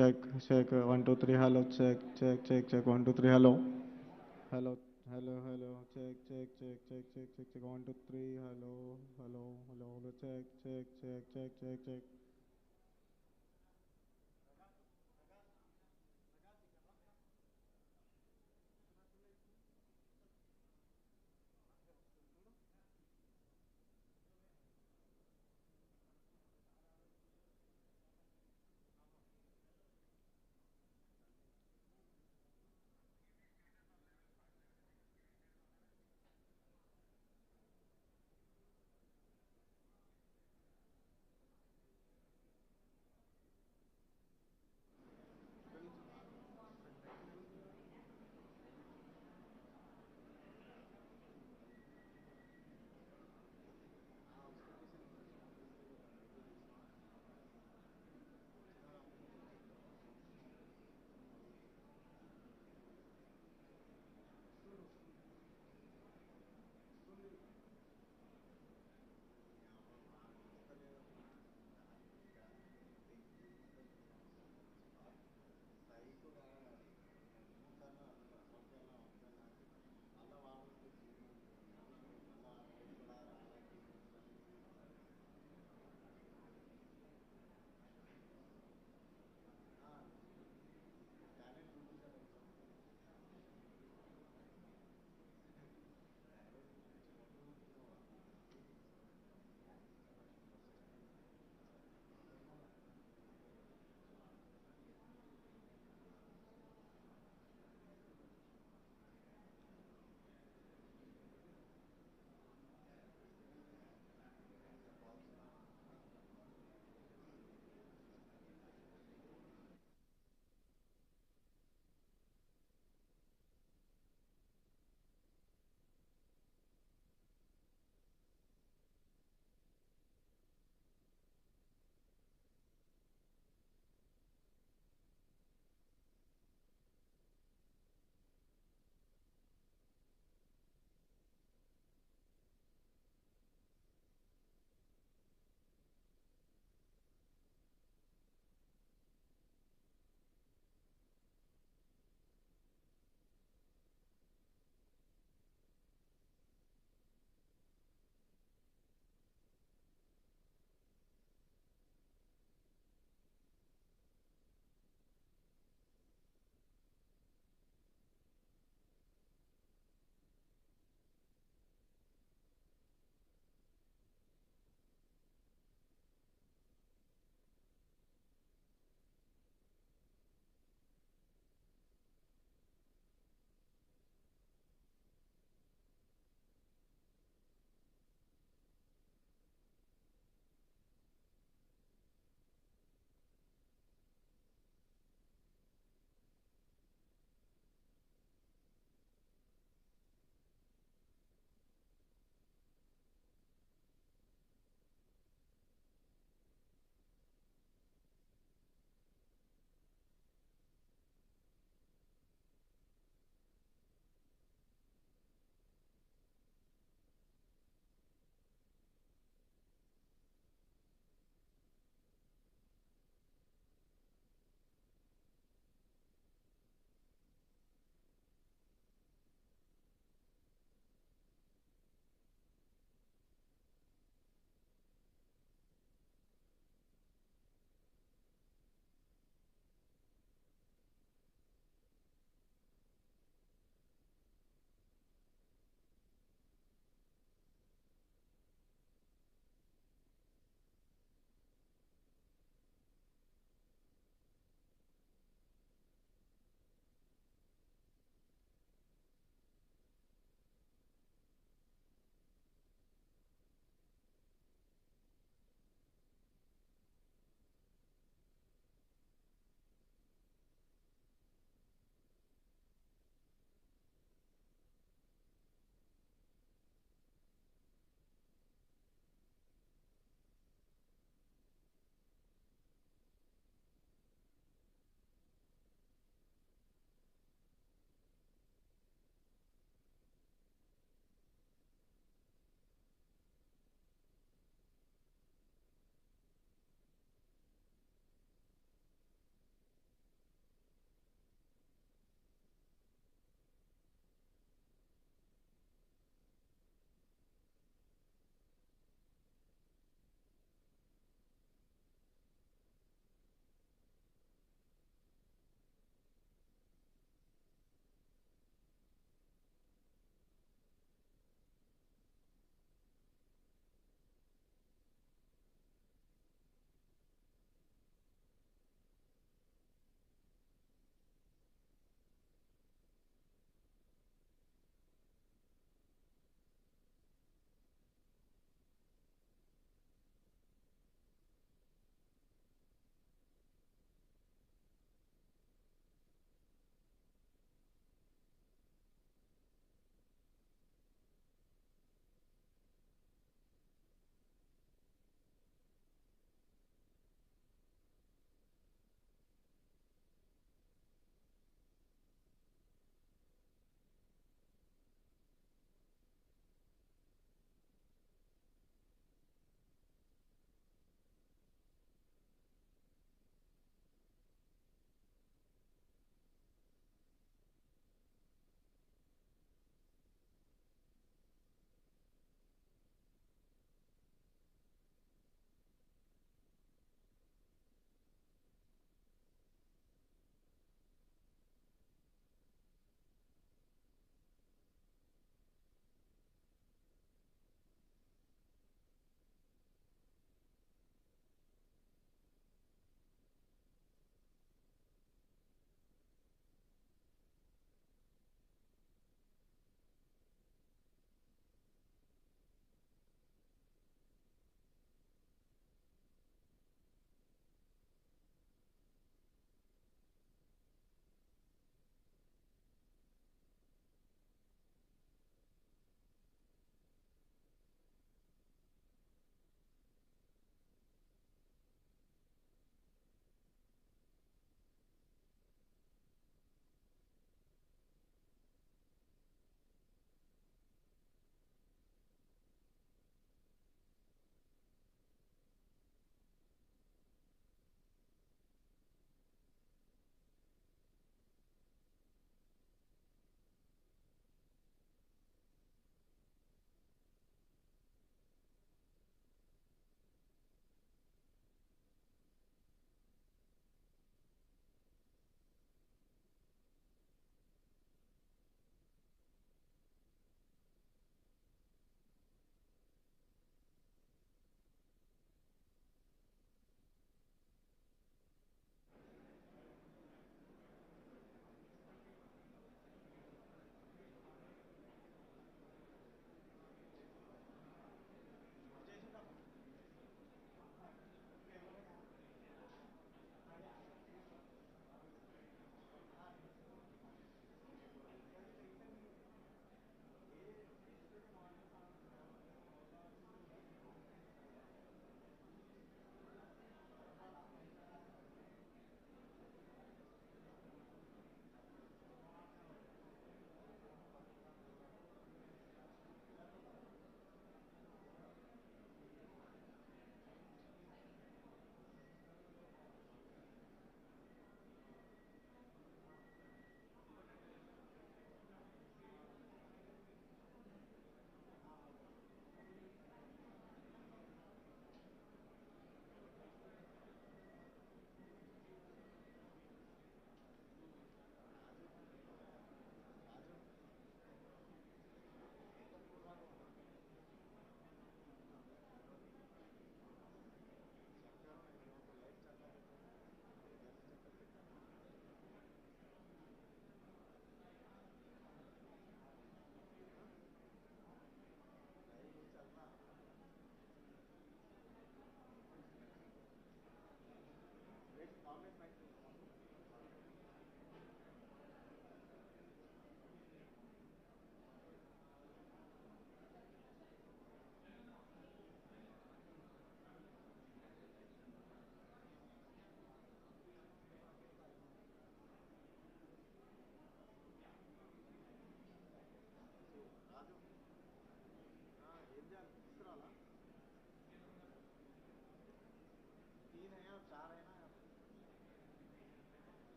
Check, check, 1, 2, 3, hello, check, 1, 2, 3, hello. Hello, hello, check, 1, 2, 3, hello, check.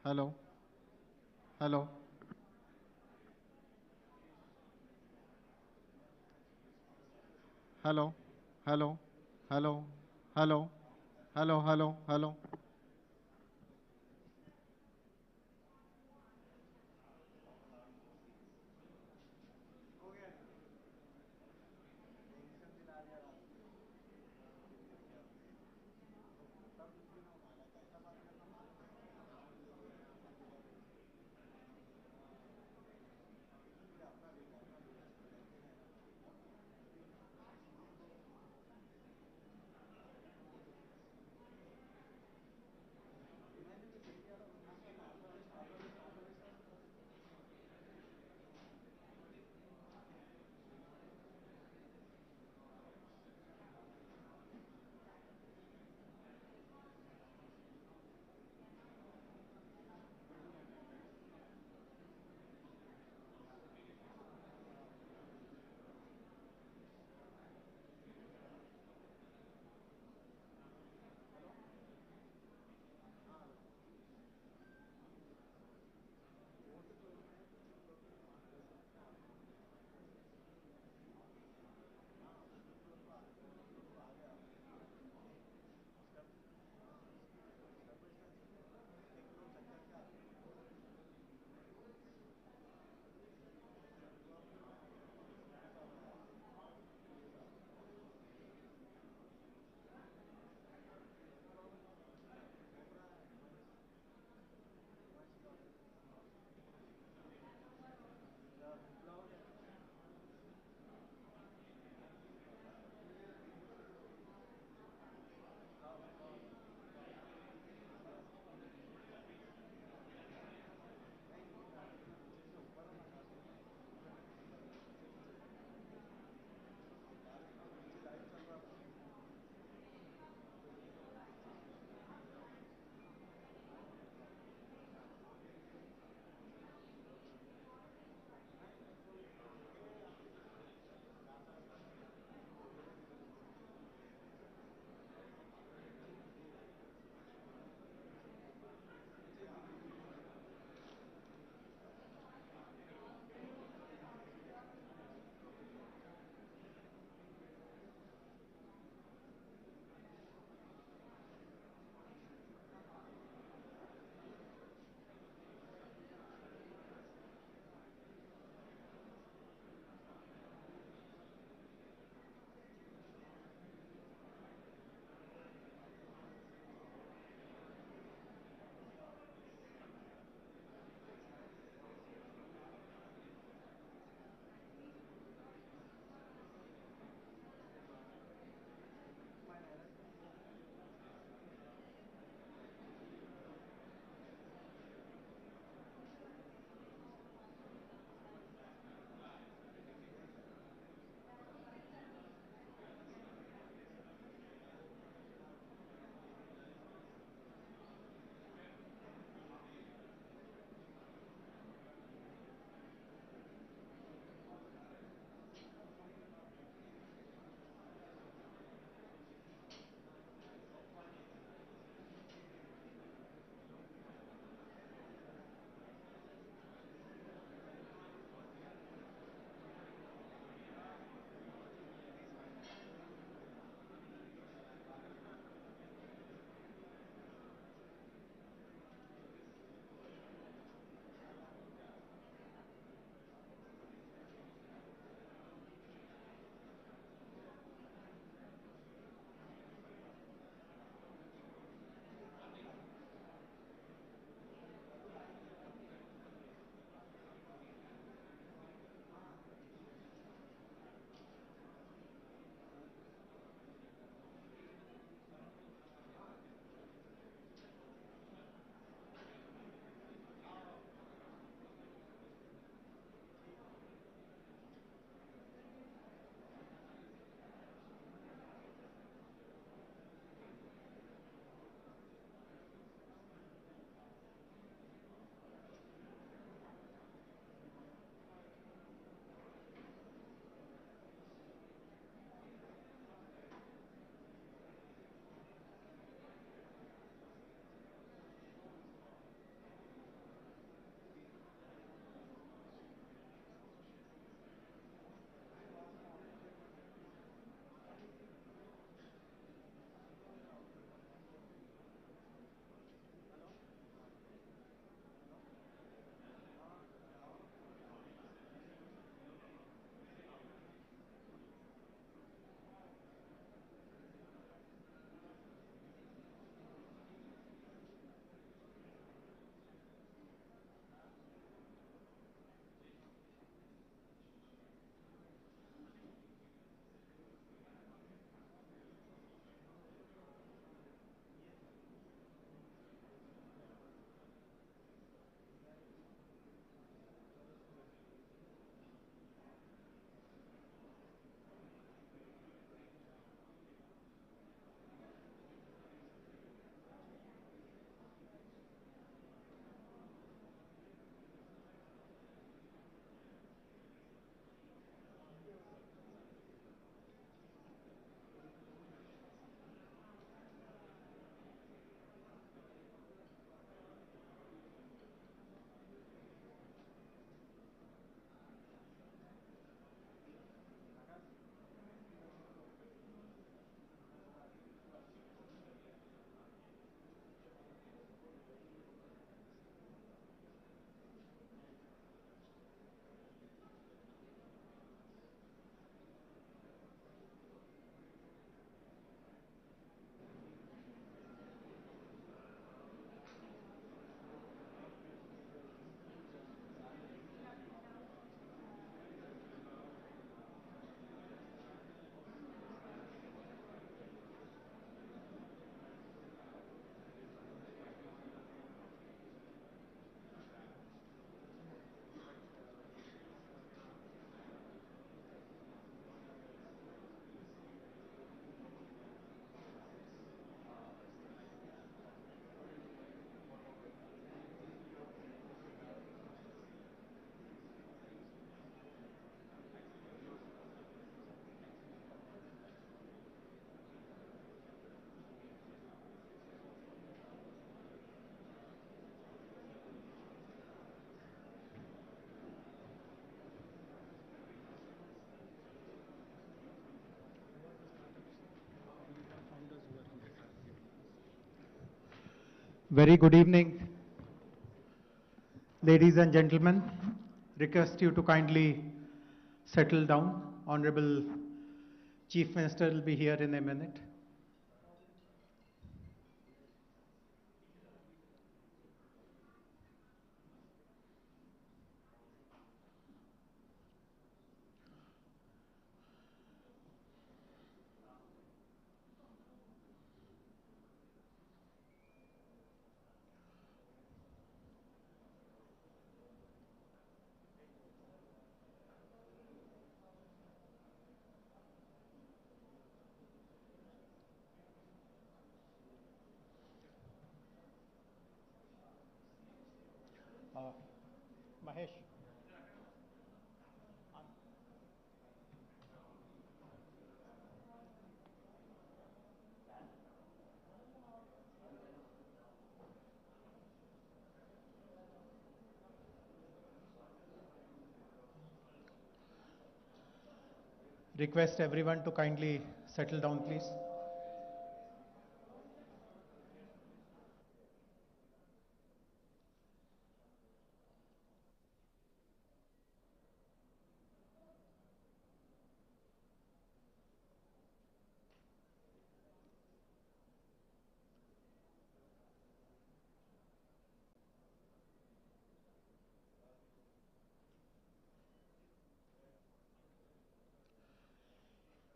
Hello. Hello. Hello. Hello. Hello. Hello. Hello. Hello. Hello. Very good evening, ladies and gentlemen. Request you to kindly settle down. Honorable Chief Minister will be here in a minute. Mahesh. Request everyone to kindly settle down, please.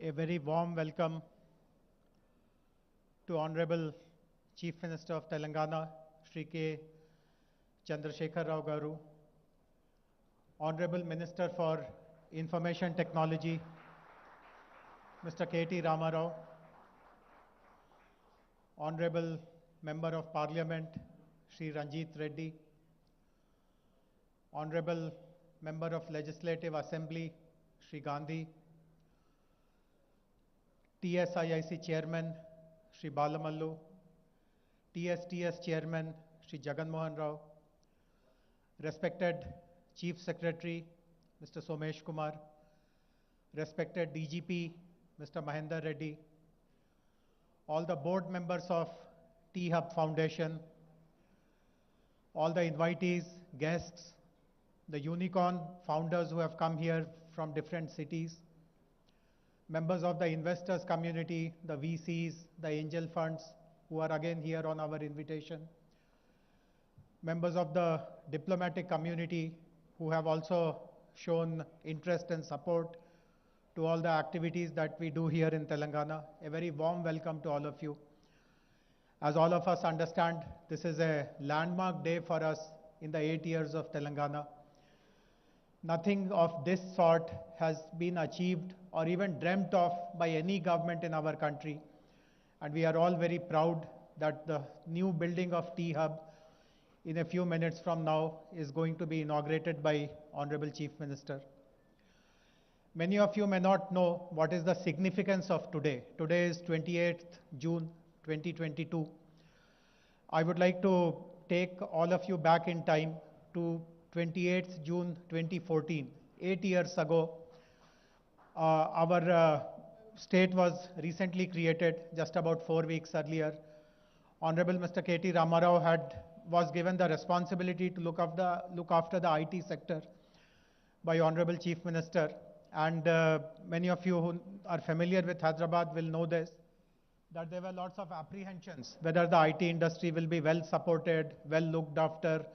A very warm welcome to Honorable Chief Minister of Telangana, Shri K. Chandrasekhar Rao Garu, Honorable Minister for Information Technology, Mr. K.T. Ramarao, Honorable Member of Parliament, Shri Ranjit Reddy, Honorable Member of Legislative Assembly, Shri Gandhi, TSIIC Chairman, Shri Balamallu, TSTS Chairman, Shri Jagan Mohan Rao, respected Chief Secretary, Mr. Somesh Kumar, respected DGP, Mr. Mahendra Reddy, all the board members of T-Hub Foundation, all the invitees, guests, the unicorn founders who have come here from different cities, members of the investors community, the VCs, the angel funds who are again here on our invitation, members of the diplomatic community who have also shown interest and support to all the activities that we do here in Telangana. A very warm welcome to all of you. As all of us understand, this is a landmark day for us in the 8 years of Telangana. Nothing of this sort has been achieved or even dreamt of by any government in our country. And we are all very proud that the new building of T-Hub in a few minutes from now is going to be inaugurated by Honorable Chief Minister. Many of you may not know what is the significance of today. Today is 28th June 2022. I would like to take all of you back in time to 28th June 2014. 8 years ago, our state was recently created just about 4 weeks earlier. Honorable Mr. K.T. Ramarao was given the responsibility to look after the IT sector by Honorable Chief Minister. And many of you who are familiar with Hyderabad will know this, that there were lots of apprehensions whether the IT industry will be well supported, well looked after,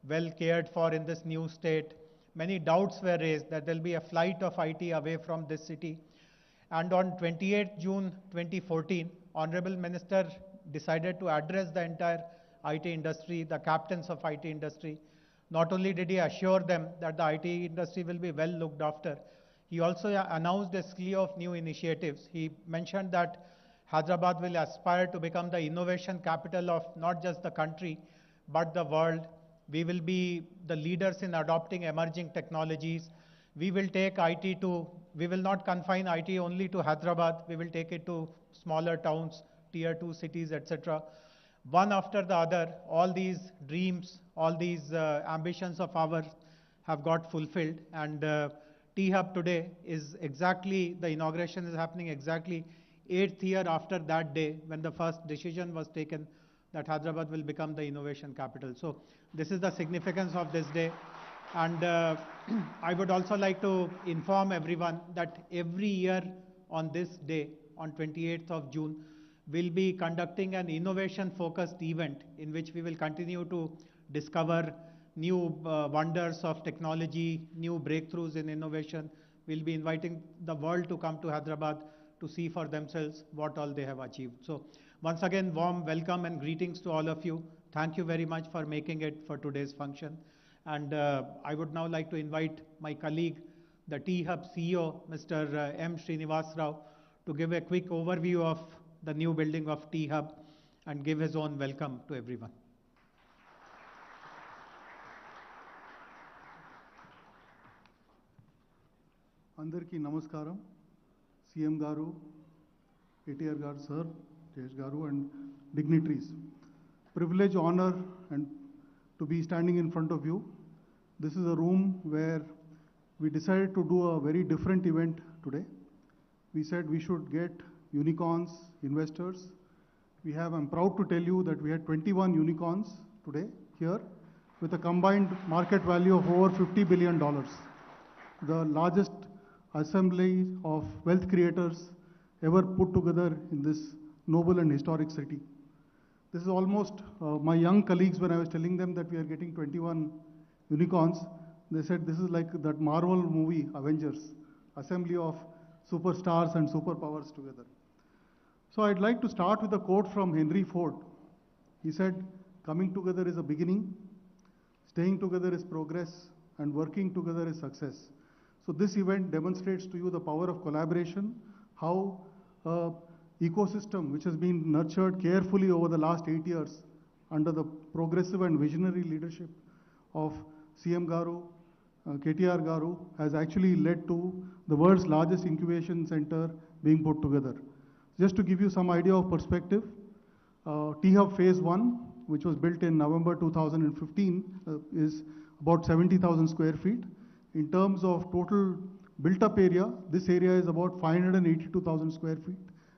well cared for in this new state. Many doubts were raised that there will be a flight of IT away from this city. And on 28th June 2014, Honorable Minister decided to address the entire IT industry, the captains of IT industry. Not only did he assure them that the IT industry will be well looked after, he also announced a slew of new initiatives. He mentioned that Hyderabad will aspire to become the innovation capital of not just the country, but the world. We will be the leaders in adopting emerging technologies. We will not confine IT only to Hyderabad. We will take it to smaller towns, tier 2 cities, etc. One after the other, all these dreams, all these ambitions of ours have got fulfilled. And T-Hub today is exactly, the inauguration is happening exactly 8th year after that day when the first decision was taken that Hyderabad will become the innovation capital. So this is the significance of this day. And I would also like to inform everyone that every year on this day, on 28th of June, we'll be conducting an innovation-focused event in which we will continue to discover new wonders of technology, new breakthroughs in innovation. We'll be inviting the world to come to Hyderabad to see for themselves what all they have achieved. So once again, warm welcome and greetings to all of you. Thank you very much for making it for today's function. And I would now like to invite my colleague, the T-Hub CEO, Mr. M. Srinivas Rao, to give a quick overview of the new building of T-Hub and give his own welcome to everyone. Andarki namaskaram, CM Garu, KTR Garu Sir, Jesh Garu and dignitaries. Privilege, honor and to be standing in front of you. This is a room where we decided to do a very different event today. We said we should get unicorns, investors. I'm proud to tell you that we had 21 unicorns today here with a combined market value of over $50 billion. The largest assembly of wealth creators ever put together in this noble and historic city. This is almost my young colleagues, when I was telling them that we are getting 21 unicorns, they said this is like that Marvel movie, Avengers, assembly of superstars and superpowers together. So I'd like to start with a quote from Henry Ford. He said, "Coming together is a beginning, staying together is progress, and working together is success." So this event demonstrates to you the power of collaboration, how ecosystem which has been nurtured carefully over the last 8 years under the progressive and visionary leadership of CM Garu, KTR Garu, has actually led to the world's largest incubation center being put together. Just to give you some idea of perspective, T-Hub Phase 1, which was built in November 2015, is about 70,000 square feet. In terms of total built-up area, this area is about 582,000 square feet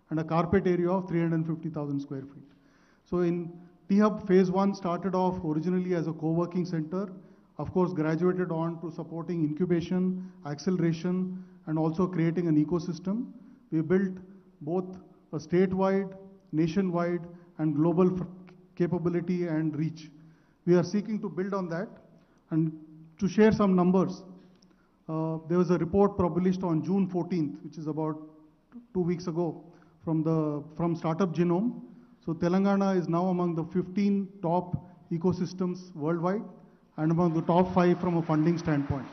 and a carpet area of 350,000 square feet. So in T-Hub Phase 1 started off originally as a co-working center, of course graduated on to supporting incubation, acceleration, and also creating an ecosystem. We built both a statewide, nationwide, and global capability and reach. We are seeking to build on that. And to share some numbers, there was a report published on June 14th, which is about 2 weeks ago, from Startup Genome. So Telangana is now among the 15 top ecosystems worldwide and among the top 5 from a funding standpoint.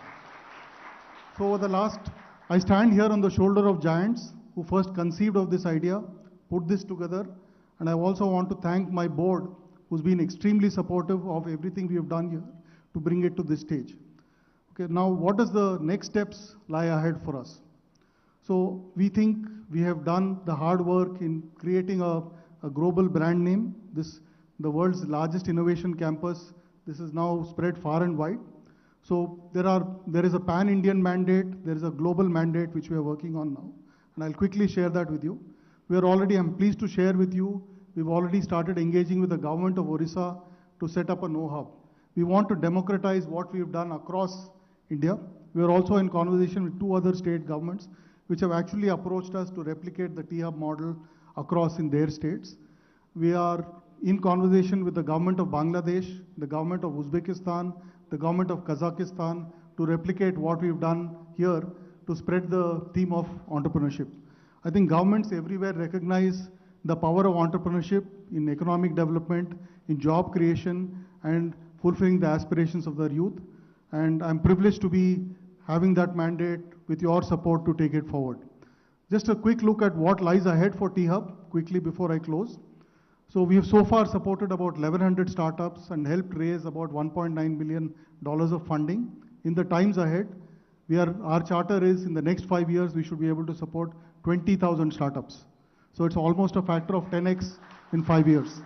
So over the last, I stand here on the shoulder of giants who first conceived of this idea, put this together, and I also want to thank my board who's been extremely supportive of everything we have done here to bring it to this stage. Okay, now what does the next steps lie ahead for us? So we think we have done the hard work in creating a global brand name. The world's largest innovation campus. This is now spread far and wide. So there is a pan-Indian mandate, there is a global mandate which we are working on now. And I'll quickly share that with you. I'm pleased to share with you, we've already started engaging with the government of Orissa to set up a know-how. We want to democratize what we've done across India. We are also in conversation with 2 other state governments which have actually approached us to replicate the T-Hub model across in their states. We are in conversation with the government of Bangladesh, the government of Uzbekistan, the government of Kazakhstan to replicate what we've done here to spread the theme of entrepreneurship. I think governments everywhere recognize the power of entrepreneurship in economic development, in job creation, and fulfilling the aspirations of their youth. And I'm privileged to be having that mandate with your support to take it forward. Just a quick look at what lies ahead for T-Hub, quickly before I close. So we have so far supported about 1,100 startups and helped raise about $1.9 billion of funding. In the times ahead, our charter is in the next 5 years, we should be able to support 20,000 startups. So it's almost a factor of 10x in 5 years.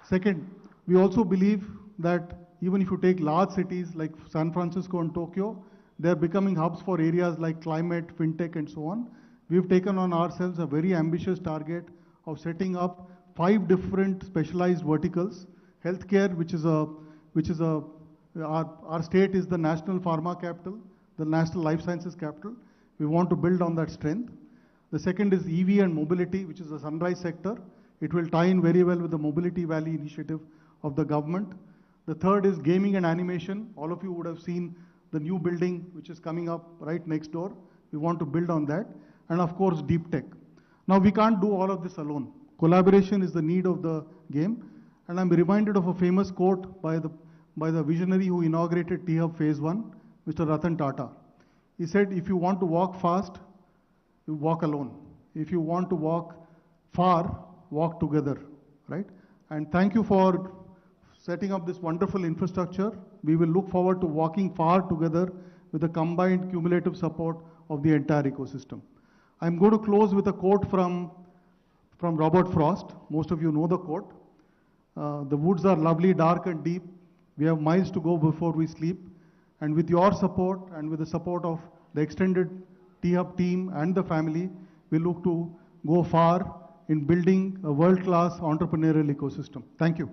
Second, we also believe that even if you take large cities like San Francisco and Tokyo, they're becoming hubs for areas like climate, fintech, and so on. We've taken on ourselves a very ambitious target of setting up 5 different specialized verticals. Healthcare, our state is the national pharma capital, the national life sciences capital. We want to build on that strength. The second is EV and mobility, which is the sunrise sector. It will tie in very well with the Mobility Valley initiative of the government. The third is gaming and animation. All of you would have seen the new building which is coming up right next door. We want to build on that. And of course, deep tech. Now, we can't do all of this alone. Collaboration is the need of the game. And I'm reminded of a famous quote by the visionary who inaugurated T-Hub Phase 1, Mr. Ratan Tata. He said, if you want to walk fast, you walk alone. If you want to walk far, walk together, right? And thank you for setting up this wonderful infrastructure. We will look forward to walking far together with the combined cumulative support of the entire ecosystem. I'm going to close with a quote from Robert Frost. Most of you know the quote. The woods are lovely, dark and deep. We have miles to go before we sleep. And with your support and with the support of the extended T-Hub team and the family, we look to go far in building a world-class entrepreneurial ecosystem. Thank you.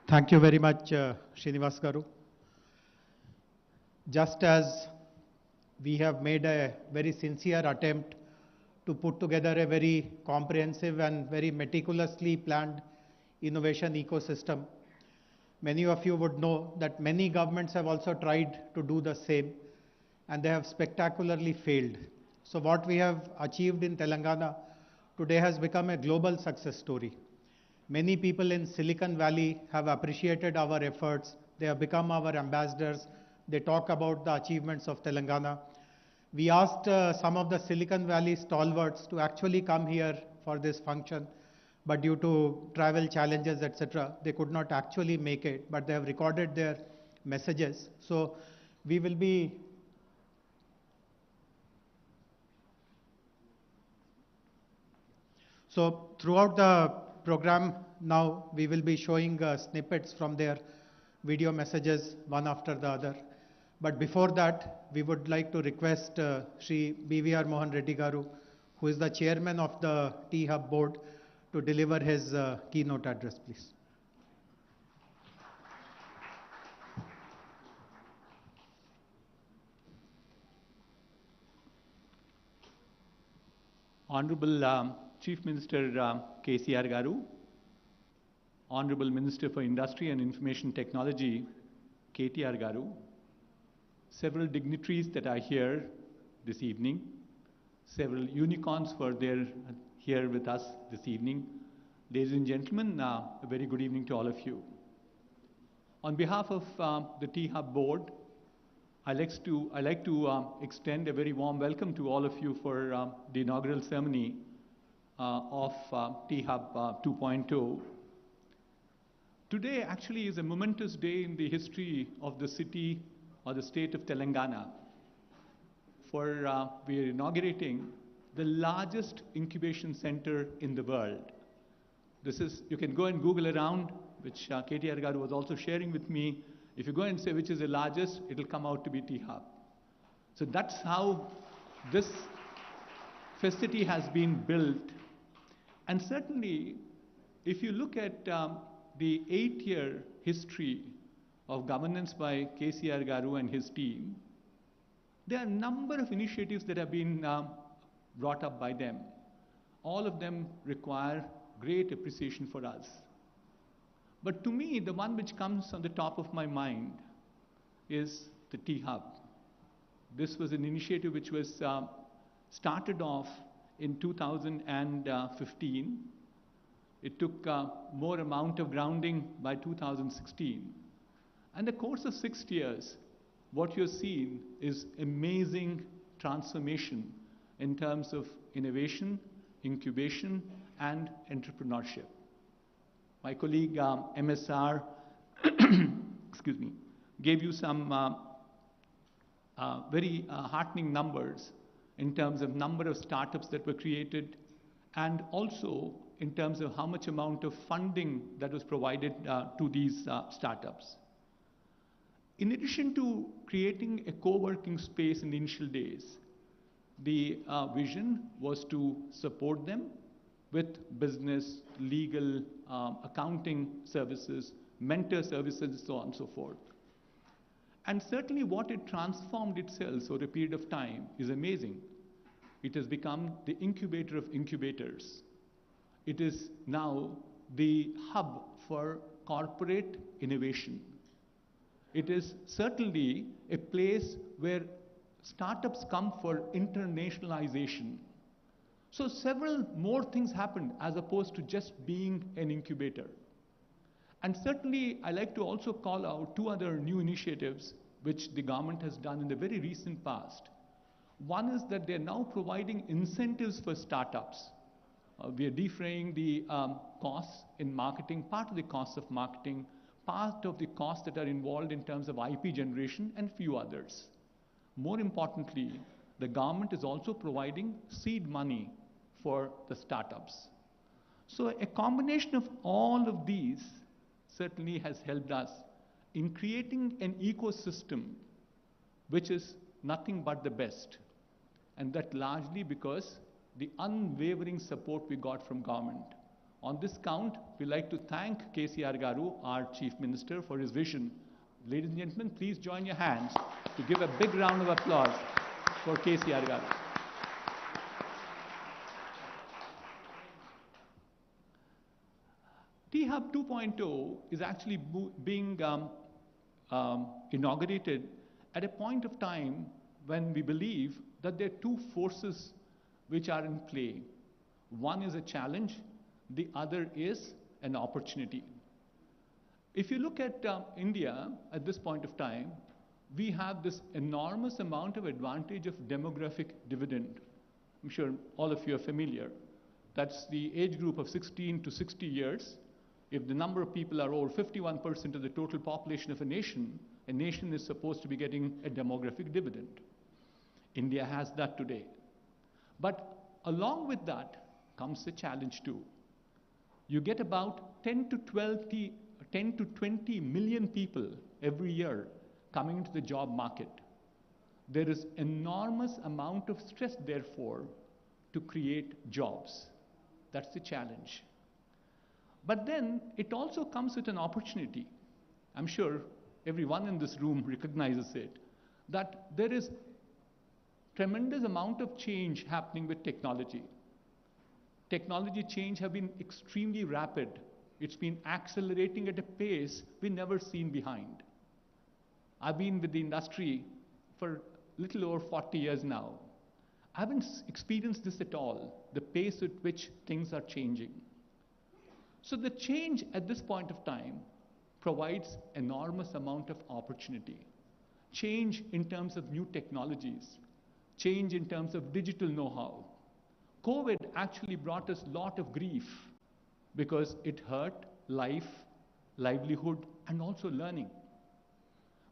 Thank you very much, Srinivas Garu. Just as we have made a very sincere attempt to put together a very comprehensive and very meticulously planned innovation ecosystem, many of you would know that many governments have also tried to do the same, and they have spectacularly failed. So what we have achieved in Telangana today has become a global success story. Many people in Silicon Valley have appreciated our efforts. They have become our ambassadors. They talk about the achievements of Telangana. We asked some of the Silicon Valley stalwarts to actually come here for this function, but due to travel challenges, etc., they could not actually make it, but they have recorded their messages. So we will be throughout the program now, we will be showing snippets from their video messages one after the other. But before that, we would like to request Shri BVR Mohan Reddy Garu, who is the chairman of the T-Hub board, to deliver his keynote address, please. Honorable Chief Minister KCR Garu, Honorable Minister for Industry and Information Technology KTR Garu, several dignitaries that are here this evening, several unicorns were there here with us this evening. Ladies and gentlemen, a very good evening to all of you. On behalf of the T-Hub board, I'd like to extend a very warm welcome to all of you for the inaugural ceremony of T-Hub 2.0. Today actually is a momentous day in the history of the city or the state of Telangana. For we are inaugurating the largest incubation center in the world. This is, you can go and Google around, which KTR Garu was also sharing with me. If you go and say which is the largest, it'll come out to be T-Hub. So that's how this facility has been built. And certainly, if you look at the 8-year history of governance by KCR Garu and his team, there are a number of initiatives that have been brought up by them. All of them require great appreciation for us. But to me, the one which comes on the top of my mind is the T-Hub. This was an initiative which was started off in 2015. It took more amount of grounding by 2016. And the course of 6 years, what you're seeing is amazing transformation in terms of innovation, incubation, and entrepreneurship. My colleague MSR excuse me, gave you some very heartening numbers in terms of number of startups that were created, and also in terms of how much amount of funding that was provided to these startups. In addition to creating a co-working space in the initial days, The vision was to support them with business, legal, accounting services, mentor services, so on and so forth. And certainly what it transformed itself over a period of time is amazing. It has become the incubator of incubators. It is now the hub for corporate innovation. It is certainly a place where startups come for internationalization. So several more things happened as opposed to just being an incubator. And certainly, I like to also call out two other new initiatives which the government has done in the very recent past. One is that they're now providing incentives for startups. We are defraying the costs in marketing, part of the costs of marketing, part of the costs that are involved in terms of IP generation, and few others. More importantly, the government is also providing seed money for the startups. So a combination of all of these certainly has helped us in creating an ecosystem which is nothing but the best. And that largely because the unwavering support we got from government. On this count, we like to thank KCR Garu, our Chief Minister, for his vision. Ladies and gentlemen, please join your hands to give a big round of applause for KCR Garu. T-Hub 2.0 is actually being inaugurated at a point of time when we believe that there are two forces which are in play. One is a challenge, the other is an opportunity. If you look at India at this point of time, we have this enormous amount of advantage of demographic dividend. I'm sure all of you are familiar. That's the age group of 16 to 60 years. If the number of people are over 51% of the total population of a nation is supposed to be getting a demographic dividend. India has that today. But along with that comes a challenge too. You get about 10 to 20 million people every year coming into the job market. There is enormous amount of stress, therefore, to create jobs. That's the challenge. But then it also comes with an opportunity. I'm sure everyone in this room recognizes it, that there is tremendous amount of change happening with technology. Technology change have been extremely rapid. It's been accelerating at a pace we've never seen behind. I've been with the industry for a little over 40 years now. I haven't experienced this at all, the pace at which things are changing. So the change at this point of time provides enormous amount of opportunity. Change in terms of new technologies, change in terms of digital know-how. COVID actually brought us a lot of grief because it hurt life, livelihood, and also learning.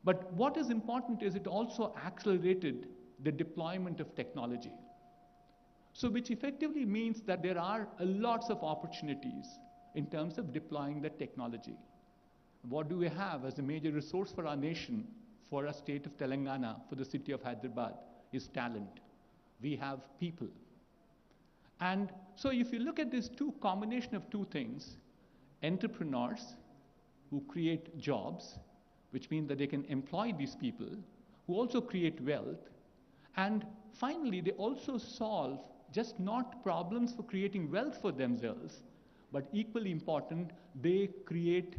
But what is important is it also accelerated the deployment of technology. So which effectively means that there are lots of opportunities in terms of deploying the technology. What do we have as a major resource for our nation, for our state of Telangana, for the city of Hyderabad, is talent. We have people. And so if you look at this combination of two things, entrepreneurs who create jobs, which means that they can employ these people, who also create wealth, and finally they also solve just not problems for creating wealth for themselves, but equally important, they create,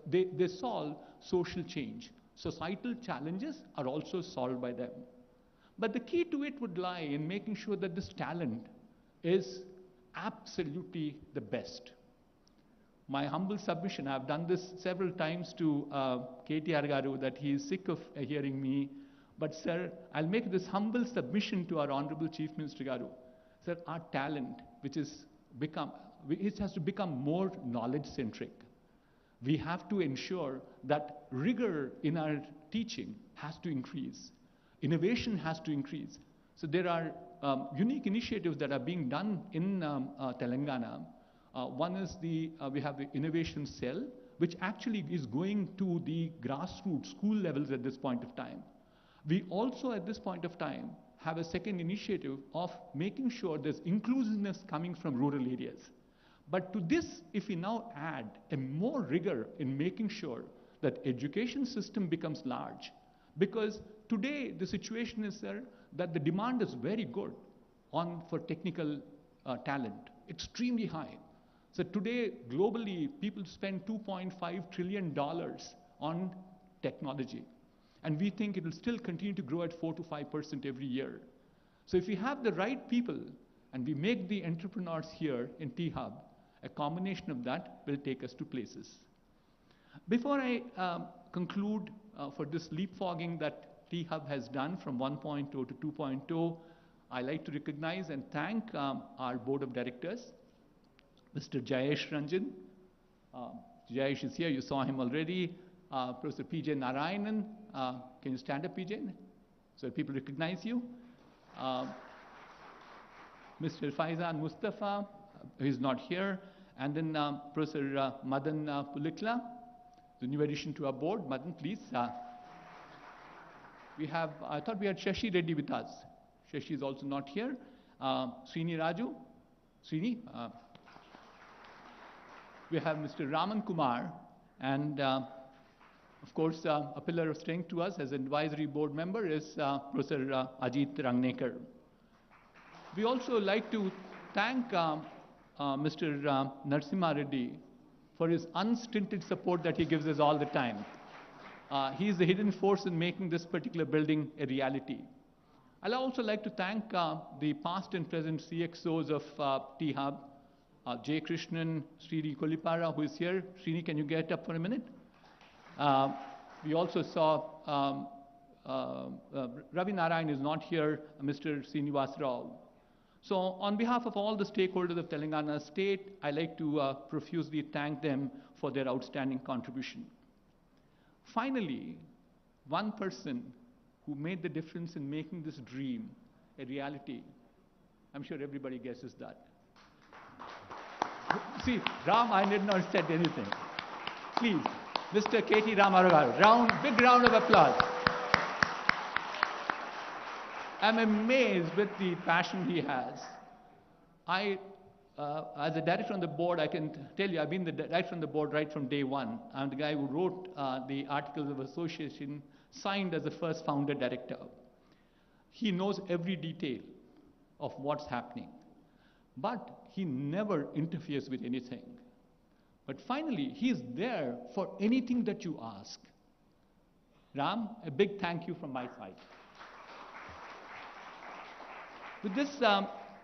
they solve social change. Societal challenges are also solved by them. But the key to it would lie in making sure that this talent is absolutely the best. My humble submission, I've done this several times to KTR Garu, that he is sick of hearing me. But sir, I'll make this humble submission to our Honorable Chief Minister Garu. Sir, our talent, which has to become more knowledge-centric. We have to ensure that rigor in our teaching has to increase. Innovation has to increase. So there are unique initiatives that are being done in Telangana. One is we have the innovation cell, which actually is going to the grassroots school levels at this point of time. We also at this point of time have a second initiative of making sure there's inclusiveness coming from rural areas. But to this, if we now add a more rigor in making sure that education system becomes large, because today the situation is, sir, that the demand is very good for technical talent, extremely high. So today, globally, people spend $2.5 trillion on technology. And we think it will still continue to grow at 4 to 5% every year. So if we have the right people and we make the entrepreneurs here in T-Hub, a combination of that will take us to places. Before I conclude for this leapfrogging that T-Hub has done from 1.0 to 2.0, I like to recognize and thank our board of directors, Mr. Jayesh Ranjan. Jayesh is here, you saw him already. Professor P.J. Narayanan, can you stand up, P.J., so people recognize you? Mr. Faizan Mustafa, who is not here, and then Professor Madan Pulikla, the new addition to our board. Madan, please. We have, I thought we had Shashi Reddy with us. Shashi is also not here. Srini Raju. Srini. We have Mr. Raman Kumar, and of course, a pillar of strength to us as an advisory board member is Professor Ajit Rangnekar. We also like to thank Mr. Narasimha Reddy for his unstinted support that he gives us all the time. He is the hidden force in making this particular building a reality. I'd also like to thank the past and present CXOs of T-Hub, J. Krishnan, Srini Kolipara, who is here. Srini, can you get up for a minute? We also saw Ravi Narayan is not here, Mr. Srinivas Rao. So on behalf of all the stakeholders of Telangana State, I like to profusely thank them for their outstanding contribution. Finally, one person who made the difference in making this dream a reality, I'm sure everybody guesses that. See, Ram, I did not said anything. Please, Mr. K.T. Ramaragar, big round of applause. I'm amazed with the passion he has. As a director on the board, I can tell you, I've been the director on the board right from day one. I'm the guy who wrote the Articles of Association, signed as the first founder director. He knows every detail of what's happening, but he never interferes with anything. But finally, he's there for anything that you ask. Ram, a big thank you from my side. With this,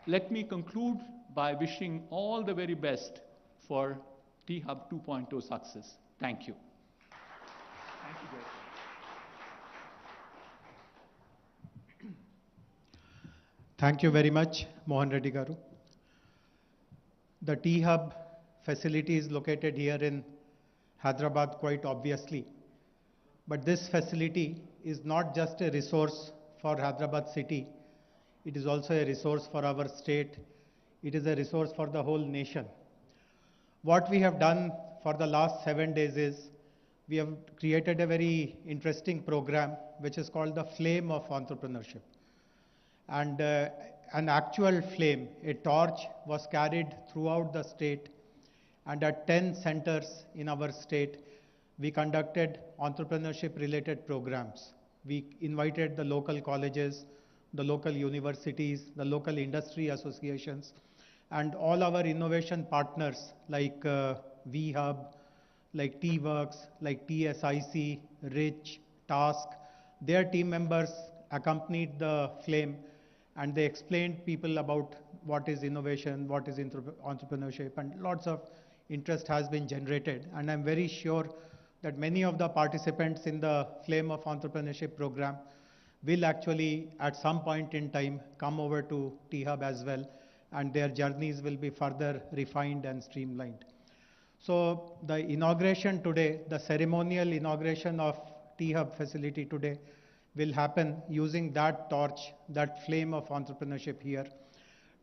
let me conclude by wishing all the very best for T-Hub 2.0 success. Thank you. Thank you, Jay. Thank you very much, Mohan Reddy Garu. The T-Hub facility is located here in Hyderabad quite obviously. But this facility is not just a resource for Hyderabad city. It is also a resource for our state. It is a resource for the whole nation. What we have done for the last 7 days is we have created a very interesting program which is called the Flame of Entrepreneurship. And an actual flame, a torch, was carried throughout the state, and at 10 centers in our state, we conducted entrepreneurship related programs. We invited the local colleges, the local universities, the local industry associations, and all our innovation partners like V-Hub, like T-Works, like TSIC, Rich, Task. Their team members accompanied the flame, and they explained people about what is innovation, what is entrepreneurship, and lots of interest has been generated. And I'm very sure that many of the participants in the Flame of Entrepreneurship program will actually at some point in time come over to T-Hub as well, and their journeys will be further refined and streamlined. So the inauguration today, the ceremonial inauguration of T-Hub facility today will happen using that torch, that flame of entrepreneurship here.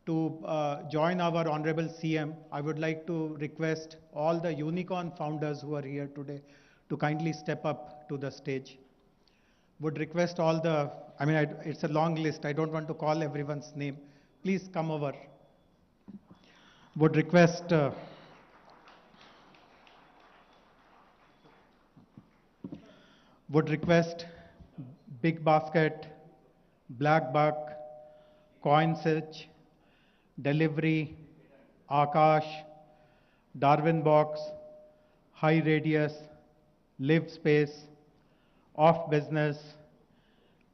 To join our Honorable CM, I would like to request all the unicorn founders who are here today to kindly step up to the stage. Would request all the, it's a long list. I don't want to call everyone's name. Please come over. Would request Big Basket, Black Buck, CoinSearch, Delivery, Akash, Darwin Box, High Radius, Live Space, Off Business,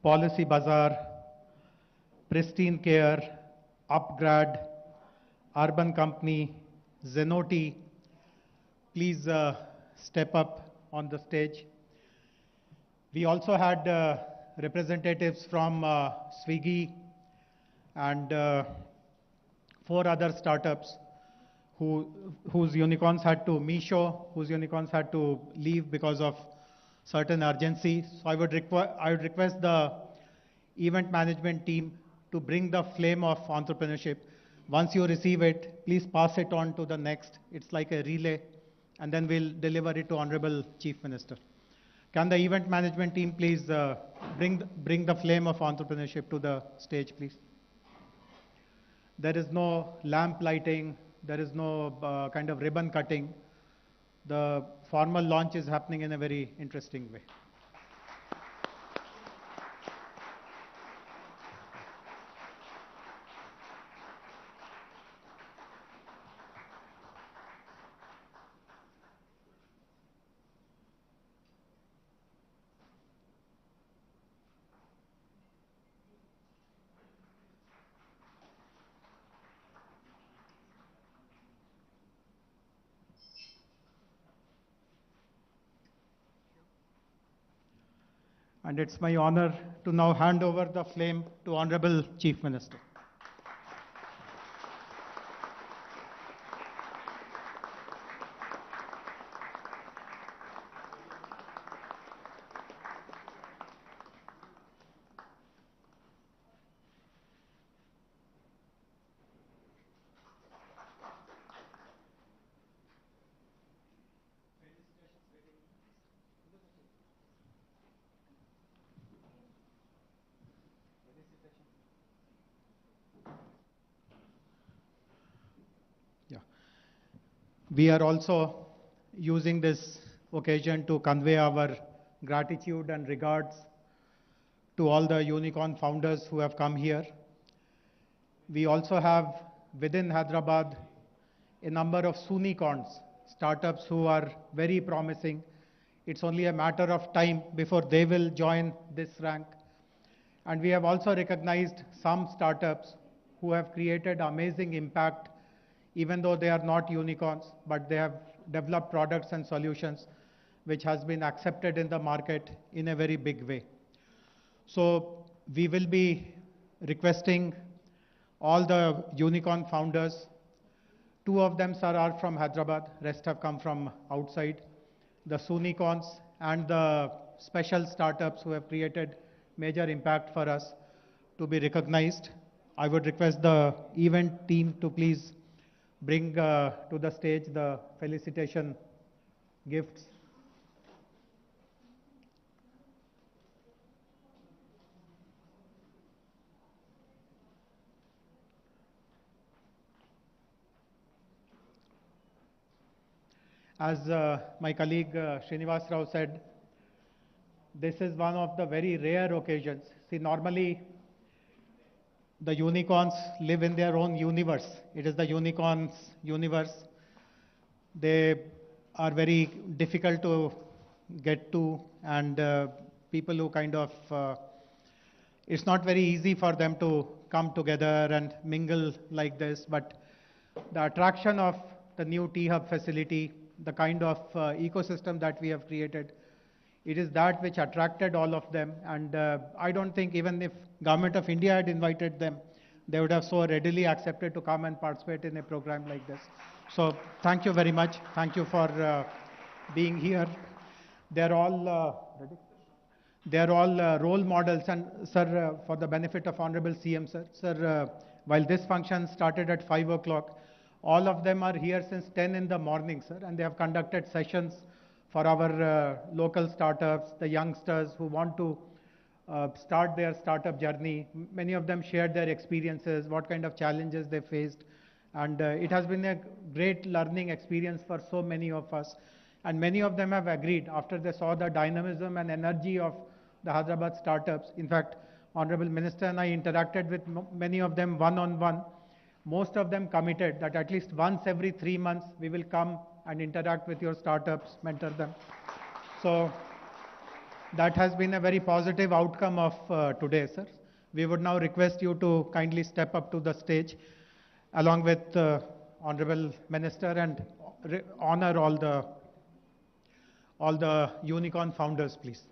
Policy Bazaar, Pristine Care, Upgrad, Urban Company, Zenoti. Please step up on the stage. We also had representatives from Swiggy and 4 other startups whose unicorns had to Meesho, whose unicorns had to leave because of certain urgency. So I would request the event management team to bring the flame of entrepreneurship. Once you receive it, please pass it on to the next. It's like a relay, and then we'll deliver it to Honorable Chief Minister. Can the event management team please bring the flame of entrepreneurship to the stage, please? There is no lamp lighting. There is no kind of ribbon cutting. The formal launch is happening in a very interesting way. And it's my honor to now hand over the flame to Honorable Chief Minister. We are also using this occasion to convey our gratitude and regards to all the unicorn founders who have come here. We also have within Hyderabad a number of Sunicorns, startups who are very promising. It's only a matter of time before they will join this rank. And we have also recognized some startups who have created amazing impact, even though they are not unicorns, but they have developed products and solutions which has been accepted in the market in a very big way. So we will be requesting all the unicorn founders. 2 of them, sir, are from Hyderabad, rest have come from outside. The Sunicorns and the special startups who have created major impact for us to be recognized. I would request the event team to please bring to the stage the felicitation gifts. As my colleague Srinivas Rao said, this is one of the very rare occasions. See, normally the unicorns live in their own universe. It is the unicorns' universe. They are very difficult to get to, and people who kind of, it's not very easy for them to come together and mingle like this, but the attraction of the new T-Hub facility, the kind of ecosystem that we have created, it is that which attracted all of them. And I don't think even if Government of India had invited them, they would have so readily accepted to come and participate in a program like this. So thank you very much. Thank you for being here. They're all role models. And sir, for the benefit of Honorable CM, sir, while this function started at 5 o'clock, all of them are here since 10 in the morning, sir, and they have conducted sessions for our local startups, the youngsters who want to start their startup journey. Many of them shared their experiences, what kind of challenges they faced. And it has been a great learning experience for so many of us. And many of them have agreed after they saw the dynamism and energy of the Hyderabad startups. In fact, Honorable Minister and I interacted with many of them one-on-one. Most of them committed that at least once every 3 months we will come and interact with your startups, mentor them. So that has been a very positive outcome of today, sir. We would now request you to kindly step up to the stage along with Honorable Minister and honor all the unicorn founders, please.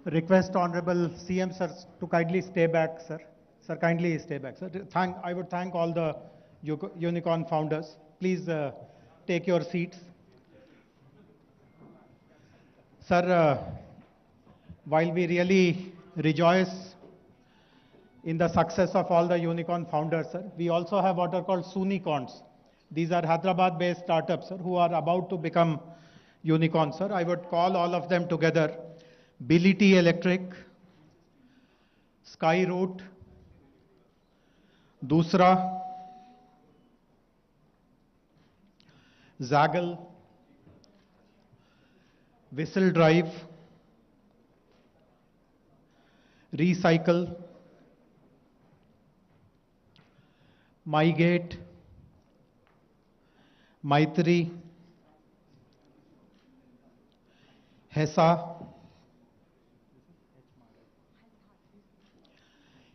Request Honorable CM sir to kindly stay back, sir. Sir, kindly stay back, sir. I would thank all the unicorn founders. Please take your seats. Sir, while we really rejoice in the success of all the unicorn founders, sir. We also have what are called Sunicorns. These are Hyderabad-based startups, sir, who are about to become unicorns, sir. I would call all of them together. Bility Electric, Skyroot, Dusra, Zaggle, Whistle Drive, Recycle, MyGate, Maitri, HESA,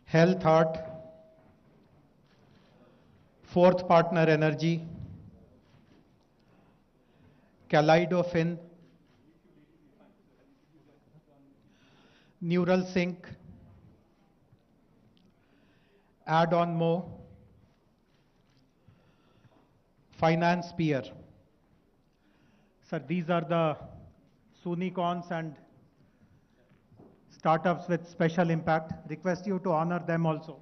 Health Heart, Fourth Partner Energy, Kaleidofin, Neural Sync, Add-on Mo, Finance Peer. Sir, these are the Sunicorns and startups with special impact. Request you to honor them also.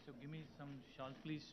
So give me some shawl, please. Shawl, please.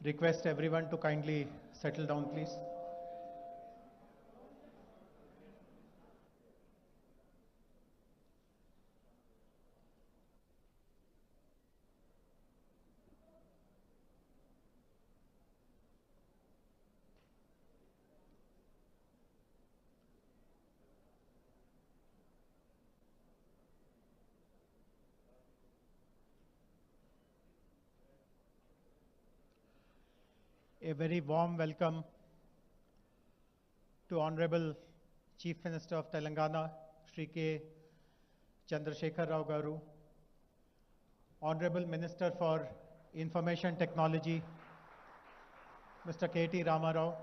Request everyone to kindly settle down, please. A very warm welcome to Honorable Chief Minister of Telangana, Shri K. Chandrasekhar Rao Garu, Honorable Minister for Information Technology, Mr. K.T. Ramarao,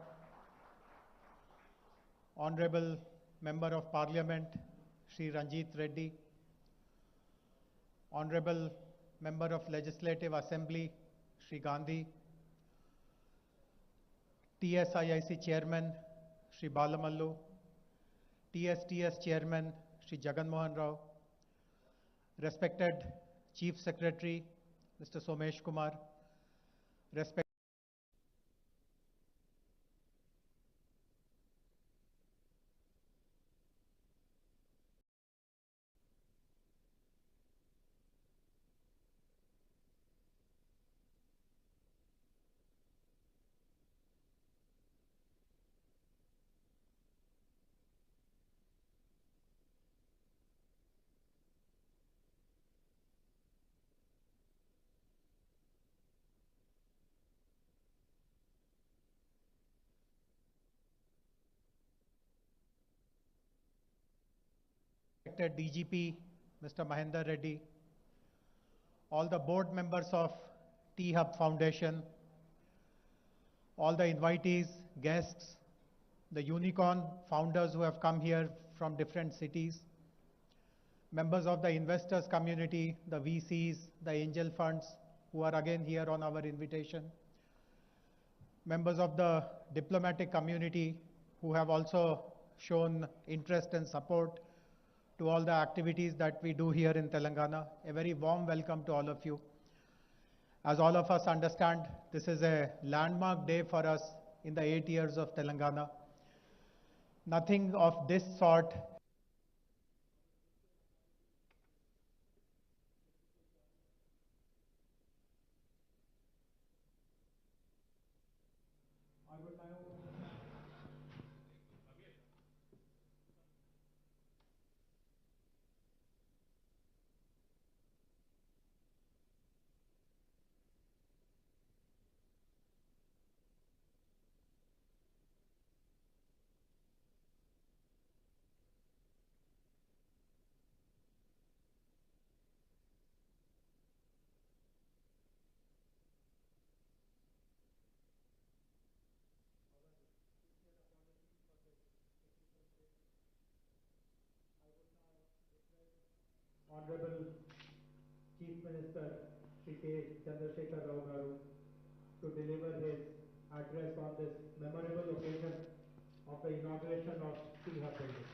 Honorable Member of Parliament, Shri Ranjit Reddy, Honorable Member of Legislative Assembly, Shri Gandhi, TSIIC Chairman, Shri Balamallu, TSTS Chairman, Shri Jagan Mohan Rao, respected Chief Secretary, Mr. Somesh Kumar, respected DGP, Mr. Mahendra Reddy, all the board members of T-Hub Foundation, all the invitees, guests, the unicorn founders who have come here from different cities, members of the investors community, the VCs, the angel funds who are again here on our invitation, members of the diplomatic community who have also shown interest and support to all the activities that we do here in Telangana. A very warm welcome to all of you. As all of us understand, this is a landmark day for us in the 8 years of Telangana. Nothing of this sort Honorable Chief Minister Shri K. Chandrasekhar Rao Garu to deliver his address on this memorable occasion of the inauguration of T-Hub building.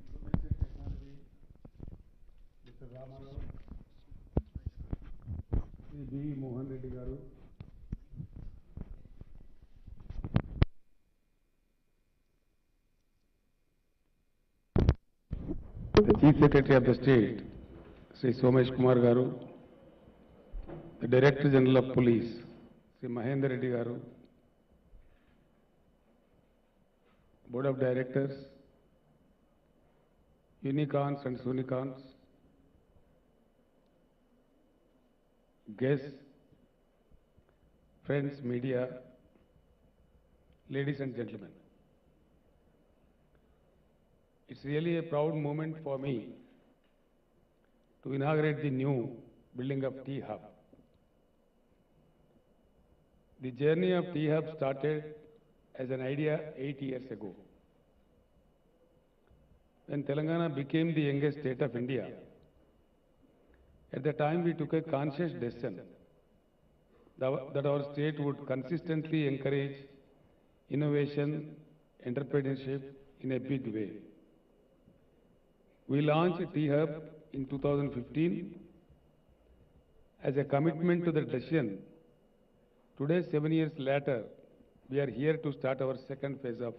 Information Technology, Mr. Ramarao, Sri B. Mohan Reddy Garu, the Chief Secretary of the State, Sri Somesh Kumar Garu, the Director General of Police, Sri Mahendra Reddy Garu, Board of Directors, unicorns and unicorns, guests, friends, media, ladies and gentlemen. It's really a proud moment for me to inaugurate the new building of T-Hub. The journey of T-Hub started as an idea 8 years ago. when Telangana became the youngest state of India, at the time we took a conscious decision that our state would consistently encourage innovation, entrepreneurship in a big way. We launched T-Hub in 2015 as a commitment to the decision. Today, 7 years later, we are here to start our second phase of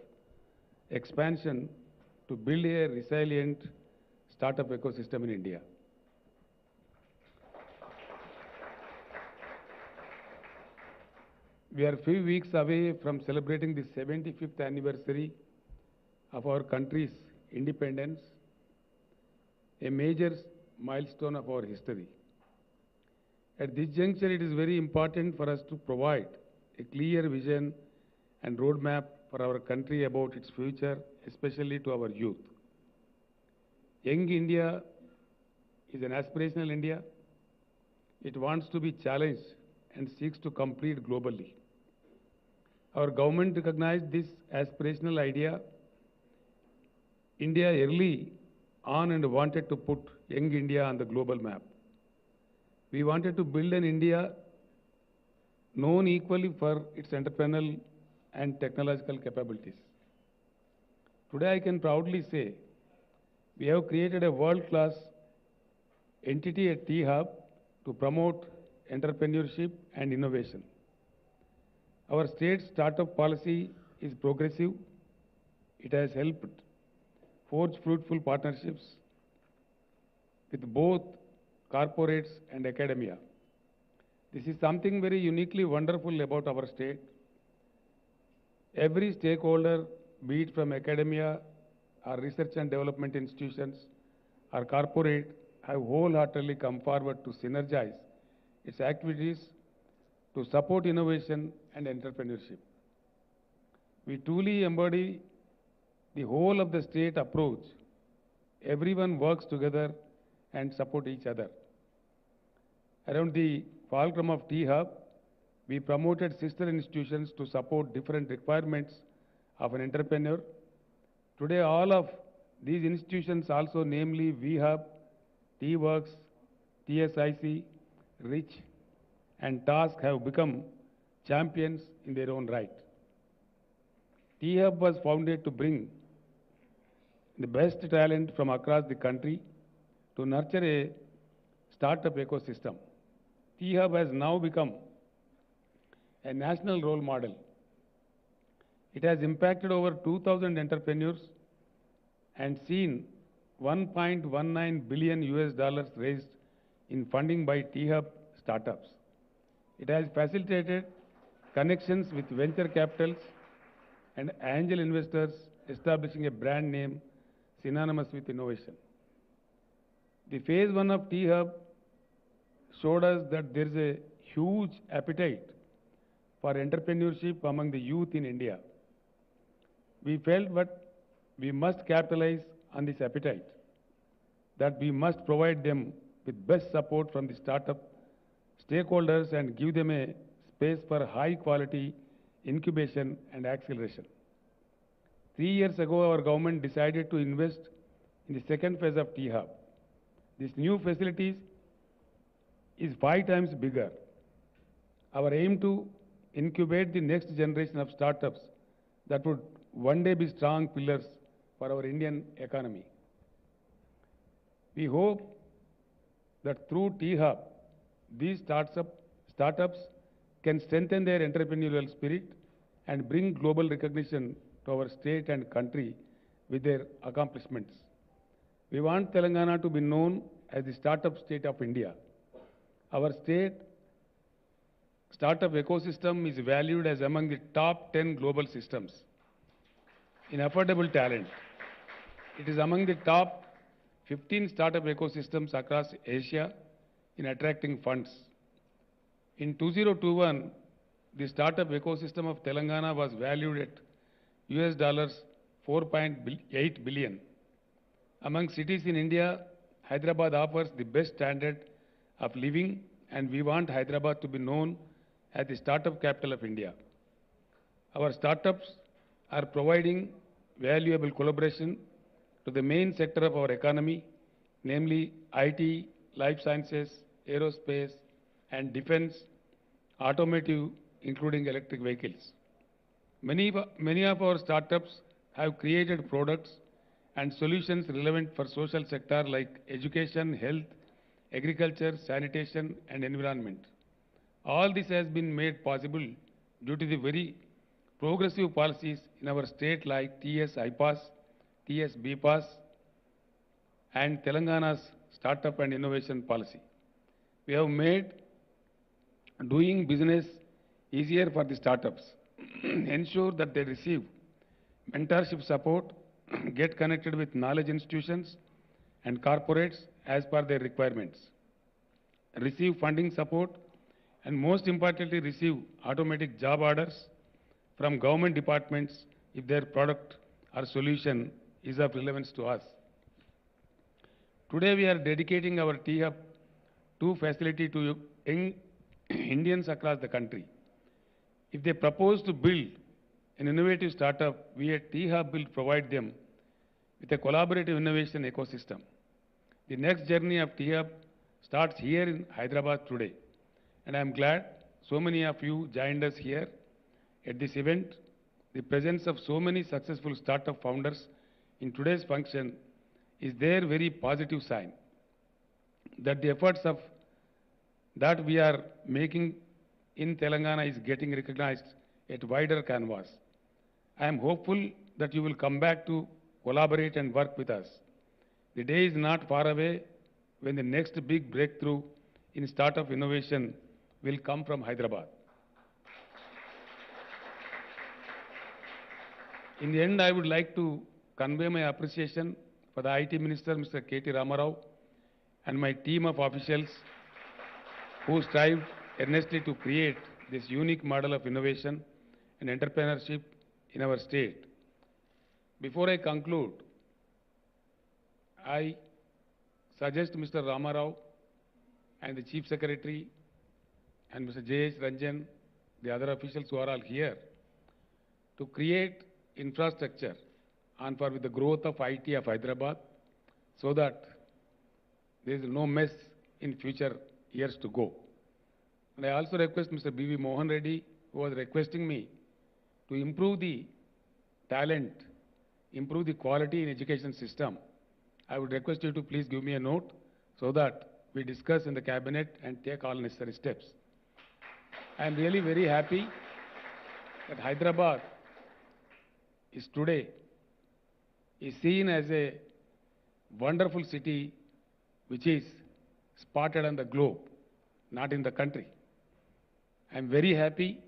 expansion to build a resilient startup ecosystem in India. We are few weeks away from celebrating the 75th anniversary of our country's independence, a major milestone of our history. At this juncture, it is very important for us to provide a clear vision and roadmap for our country about its future, especially to our youth. Young India is an aspirational India. It wants to be challenged and seeks to compete globally. Our government recognized this aspirational idea India early on and wanted to put young India on the global map. We wanted to build an India known equally for its entrepreneurial and technological capabilities. Today I can proudly say we have created a world-class entity at T-Hub to promote entrepreneurship and innovation. Our state startup policy is progressive. It has helped forge fruitful partnerships with both corporates and academia. This is something very uniquely wonderful about our state. Every stakeholder, be it from academia or research and development institutions or corporate, have wholeheartedly come forward to synergize its activities to support innovation and entrepreneurship. We truly embody the whole of the state approach. Everyone works together and support each other. Around the fulcrum of T-Hub, we promoted sister institutions to support different requirements of an entrepreneur. Today, all of these institutions also, namely V-Hub, T-Works, TSIC, RICH, and TASK have become champions in their own right. T-Hub was founded to bring the best talent from across the country to nurture a startup ecosystem. T-Hub has now become a national role model. It has impacted over 2,000 entrepreneurs and seen $1.19 billion raised in funding by T-Hub startups. It has facilitated connections with venture capitals and angel investors, establishing a brand name synonymous with innovation. The phase 1 of T-Hub showed us that there is a huge appetite for entrepreneurship among the youth in India. We felt that we must capitalize on this appetite, that we must provide them with best support from the startup stakeholders and give them a space for high quality incubation and acceleration. 3 years ago, our government decided to invest in the second phase of T-Hub. This new facility is 5 times bigger. Our aim to incubate the next generation of startups that would one day be strong pillars for our Indian economy. We hope that through T-Hub, these startups can strengthen their entrepreneurial spirit and bring global recognition to our state and country with their accomplishments. We want Telangana to be known as the startup state of India. Our state startup ecosystem is valued as among the top 10 global systems in affordable talent. It is among the top 15 startup ecosystems across Asia in attracting funds. In 2021, the startup ecosystem of Telangana was valued at $4.8 billion. Among cities in India, Hyderabad offers the best standard of living, and we want Hyderabad to be known as the startup capital of India. Our startups are providing valuable collaboration to the main sector of our economy, namely IT, life sciences, aerospace, and defense, automotive, including electric vehicles. Many of our startups have created products and solutions relevant for social sector like education, health, agriculture, sanitation, and environment. All this has been made possible due to the very progressive policies in our state like TS IPAS, TS BPAS, and Telangana's startup and innovation policy. We have made doing business easier for the startups, ensure that they receive mentorship support, get connected with knowledge institutions and corporates as per their requirements, receive funding support, and most importantly, receive automatic job orders from government departments if their product or solution is of relevance to us. Today, we are dedicating our T-Hub-2 facility to young Indians across the country. If they propose to build an innovative startup, we at T-Hub will provide them with a collaborative innovation ecosystem. The next journey of T-Hub starts here in Hyderabad today. And I am glad so many of you joined us here at this event. The presence of so many successful startup founders in today's function is their very positive sign that the efforts of that we are making in Telangana is getting recognized at wider canvas. I am hopeful that you will come back to collaborate and work with us. The day is not far away when the next big breakthrough in startup innovation will come from Hyderabad. In the end, I would like to convey my appreciation for the IT Minister, Mr. K.T. Ramarao, and my team of officials who strived earnestly to create this unique model of innovation and entrepreneurship in our state. Before I conclude, I suggest Mr. Ramarao and the Chief Secretary and Mr. J.H. Ranjan, the other officials who are all here, to create infrastructure on par with the growth of IT of Hyderabad so that there is no mess in future years to go. And I also request Mr. B.V. Mohan Reddy, who was requesting me to improve the talent, improve the quality in education system. I would request you to please give me a note so that we discuss in the cabinet and take all necessary steps. I am really very happy that Hyderabad is today seen as a wonderful city which is spotted on the globe, not in the country. I am very happy,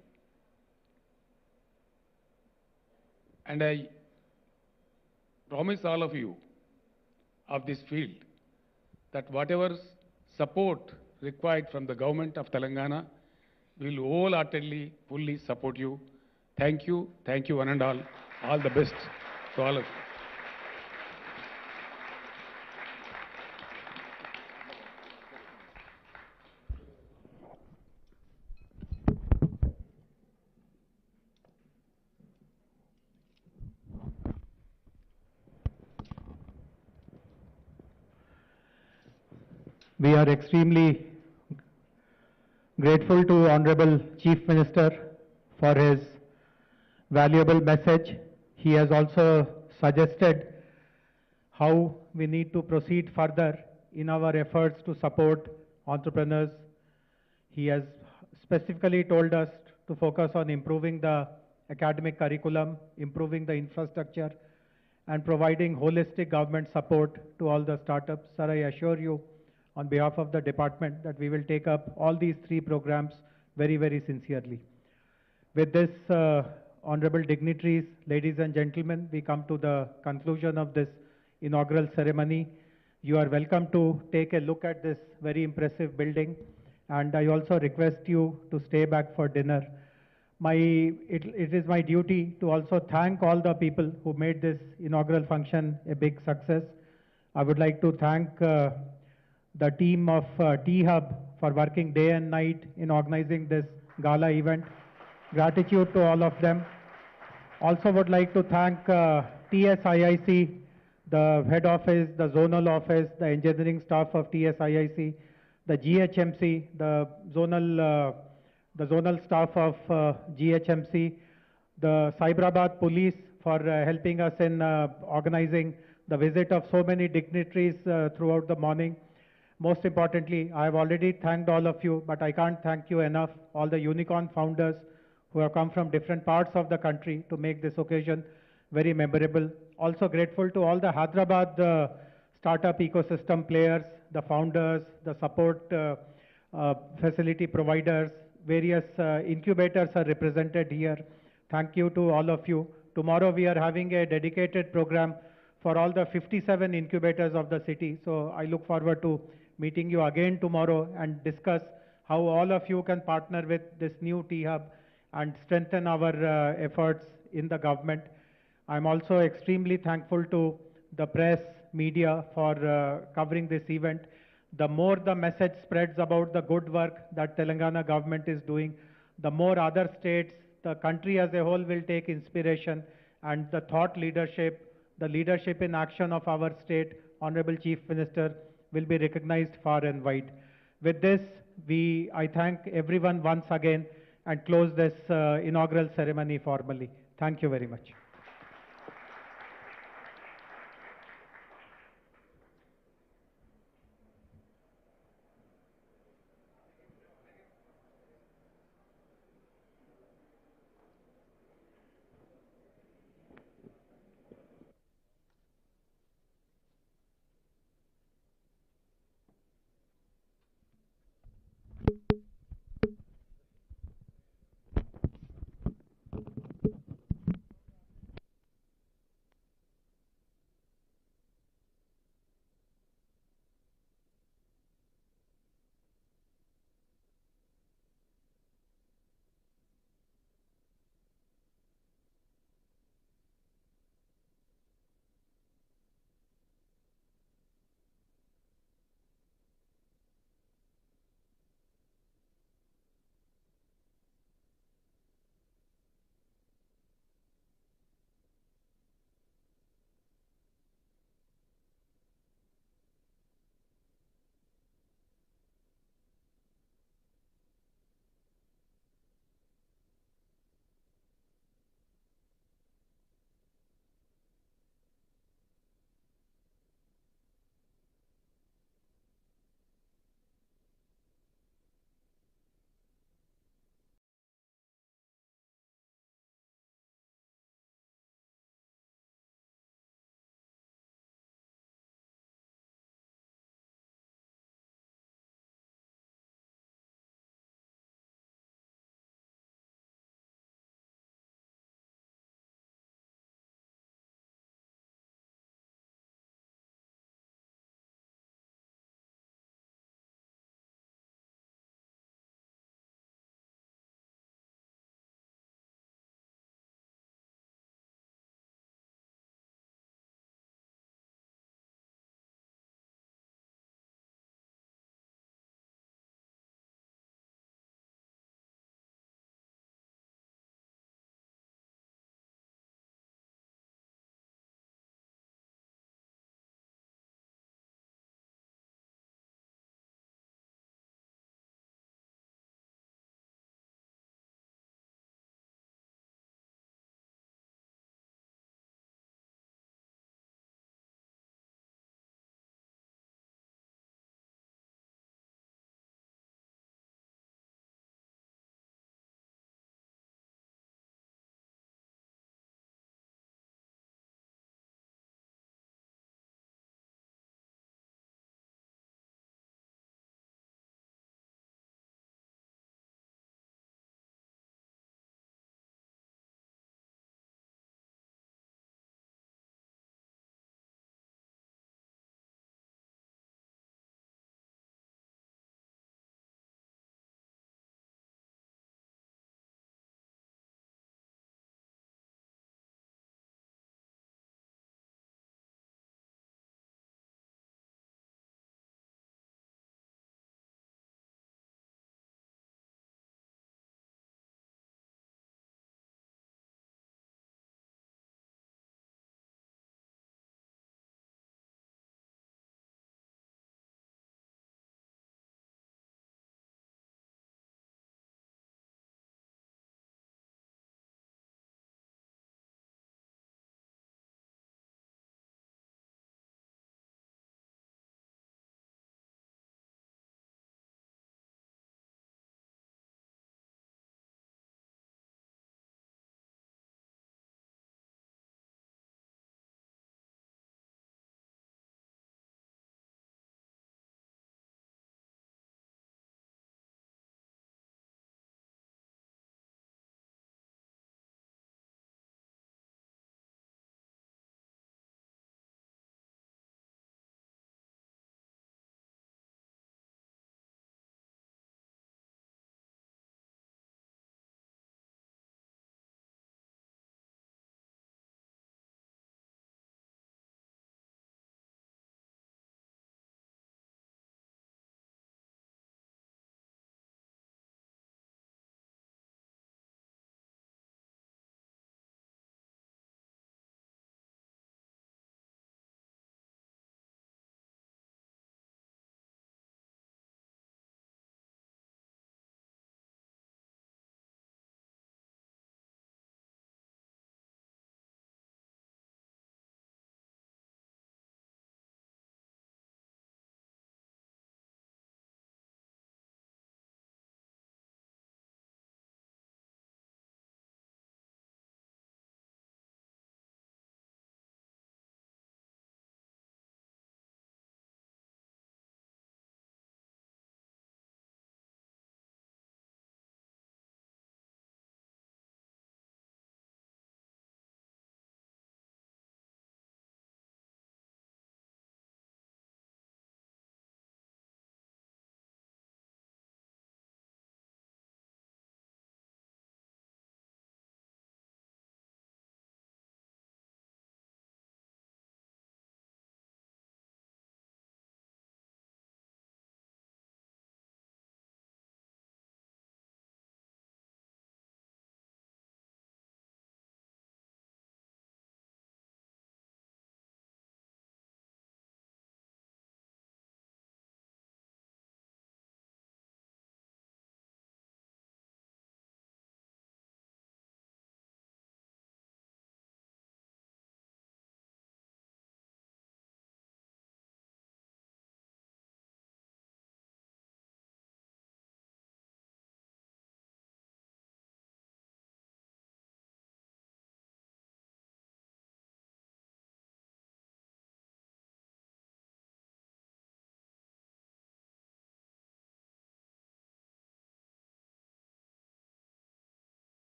and I promise all of you of this field that whatever support required from the government of Telangana will wholeheartedly, fully support you. Thank you one and all. All the best to all of you. We are extremely grateful to Honorable Chief Minister for his valuable message. He has also suggested how we need to proceed further in our efforts to support entrepreneurs. He has specifically told us to focus on improving the academic curriculum, improving the infrastructure, and providing holistic government support to all the startups. Sir, I assure you on behalf of the department that we will take up all these three programs very, very sincerely. With this, honorable dignitaries, ladies and gentlemen, we come to the conclusion of this inaugural ceremony. You are welcome to take a look at this very impressive building, and I also request you to stay back for dinner. It is my duty to also thank all the people who made this inaugural function a big success. I would like to thank the team of T-Hub for working day and night in organizing this gala event. Gratitude to all of them. Also would like to thank TSIIC, the head office, the zonal office, the engineering staff of TSIIC, the GHMC, the zonal staff of GHMC, the Cyberabad police for helping us in organizing the visit of so many dignitaries throughout the morning. Most importantly, I have already thanked all of you, but I can't thank you enough, all the unicorn founders who have come from different parts of the country to make this occasion very memorable. Also grateful to all the Hyderabad startup ecosystem players, the founders, the support facility providers, various incubators are represented here. Thank you to all of you. Tomorrow we are having a dedicated program for all the 57 incubators of the city. So I look forward to meeting you again tomorrow and discuss how all of you can partner with this new T-Hub and strengthen our efforts in the government. I'm also extremely thankful to the press, media for covering this event. The more the message spreads about the good work that Telangana government is doing, the more other states, the country as a whole will take inspiration, and the thought leadership, the leadership in action of our state, Honorable Chief Minister, will be recognized far and wide. With this, I thank everyone once again and close this inaugural ceremony formally. Thank you very much.